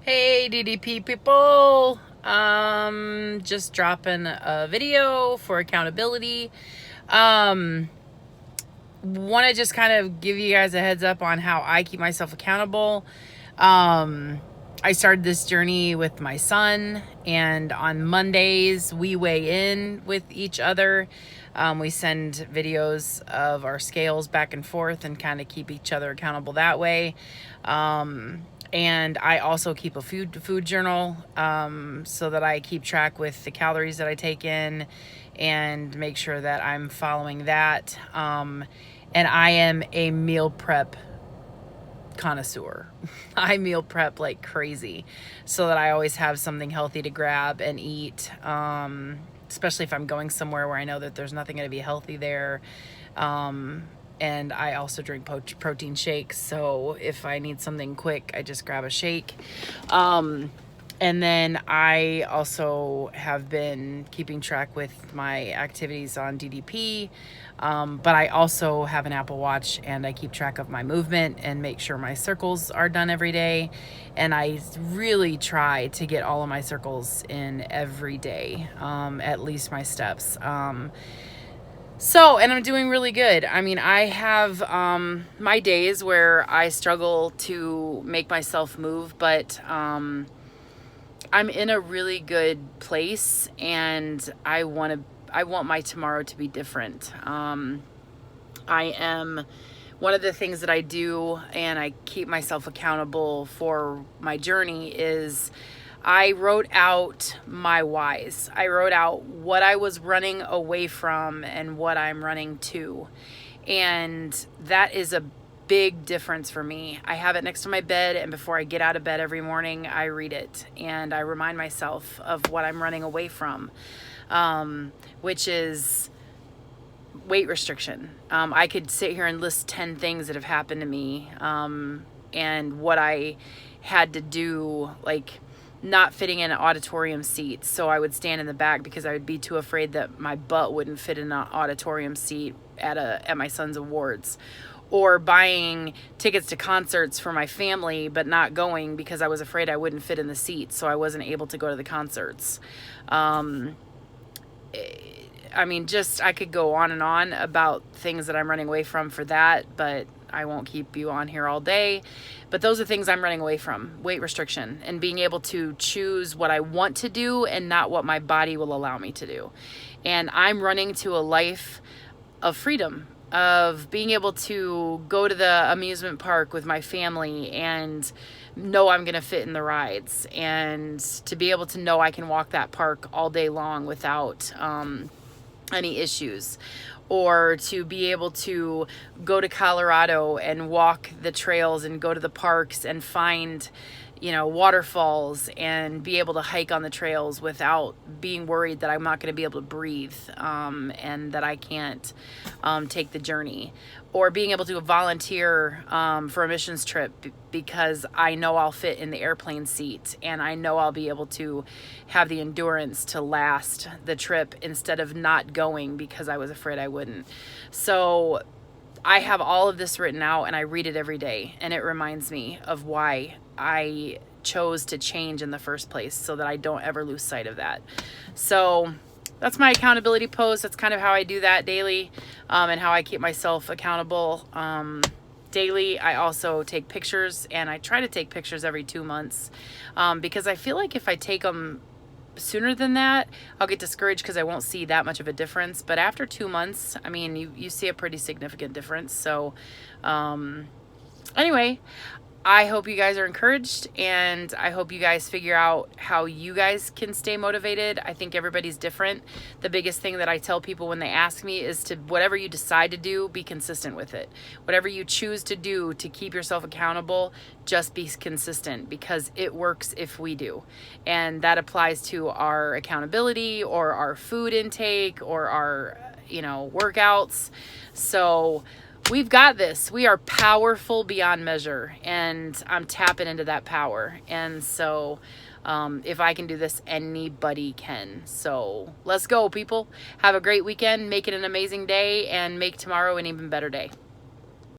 Hey DDP people, just dropping a video for accountability. Want to just kind of give you guys a heads up on how I keep myself accountable. I started this journey with my son, and on Mondays we weigh in with each other. We send videos of our scales back and forth and kind of keep each other accountable that way. And I also keep a food journal, so that I keep track with the calories that I take in and make sure that I'm following that. And I am a meal prep connoisseur. I meal prep like crazy so that I always have something healthy to grab and eat, especially if I'm going somewhere where I know that there's nothing going to be healthy there. And I also drink protein shakes, so if I need something quick, I just grab a shake. And then I also have been keeping track with my activities on DDP, but I also have an Apple Watch, and I keep track of my movement and make sure my circles are done every day. And I really try to get all of my circles in every day, at least my steps. And I'm doing really good. I mean, I have my days where I struggle to make myself move, but I'm in a really good place, and I want my tomorrow to be different. One of the things that I do, and I keep myself accountable for my journey, is I wrote out my whys. I wrote out what I was running away from and what I'm running to. And that is a big difference for me. I have it next to my bed, and before I get out of bed every morning, I read it and I remind myself of what I'm running away from, which is weight restriction. I could sit here and list 10 things that have happened to me, and what I had to do, like not fitting in an auditorium seat. So I would stand in the back because I would be too afraid that my butt wouldn't fit in an auditorium seat at my son's awards. Or buying tickets to concerts for my family, but not going because I was afraid I wouldn't fit in the seat. So I wasn't able to go to the concerts. I mean, I could go on and on about things that I'm running away from for that, but I won't keep you on here all day. But those are things I'm running away from: weight restriction and being able to choose what I want to do and not what my body will allow me to do. And I'm running to a life of freedom, of being able to go to the amusement park with my family and know I'm going to fit in the rides, and to be able to know I can walk that park all day long without any issues, or to be able to go to Colorado and walk the trails and go to the parks and find, waterfalls, and be able to hike on the trails without being worried that I'm not going to be able to breathe, and that I can't take the journey. Or being able to volunteer for a missions trip because I know I'll fit in the airplane seat, and I know I'll be able to have the endurance to last the trip instead of not going because I was afraid I wouldn't. So I have all of this written out, and I read it every day, and it reminds me of why I chose to change in the first place, so that I don't ever lose sight of that. So that's my accountability post. That's kind of how I do that daily, and how I keep myself accountable daily. I also take pictures, and I try to take pictures every 2 months, because I feel like if I take them sooner than that, I'll get discouraged because I won't see that much of a difference. But after 2 months, I mean, you see a pretty significant difference. So anyway, I hope you guys are encouraged, and I hope you guys figure out how you guys can stay motivated. I think everybody's different. The biggest thing that I tell people when they ask me is to, whatever you decide to do, be consistent with it. Whatever you choose to do to keep yourself accountable, just be consistent, because it works if we do. And that applies to our accountability, or our food intake, or our, workouts. So we've got this. We are powerful beyond measure, and I'm tapping into that power. And so if I can do this, anybody can. So let's go, people. Have a great weekend. Make it an amazing day, and make tomorrow an even better day.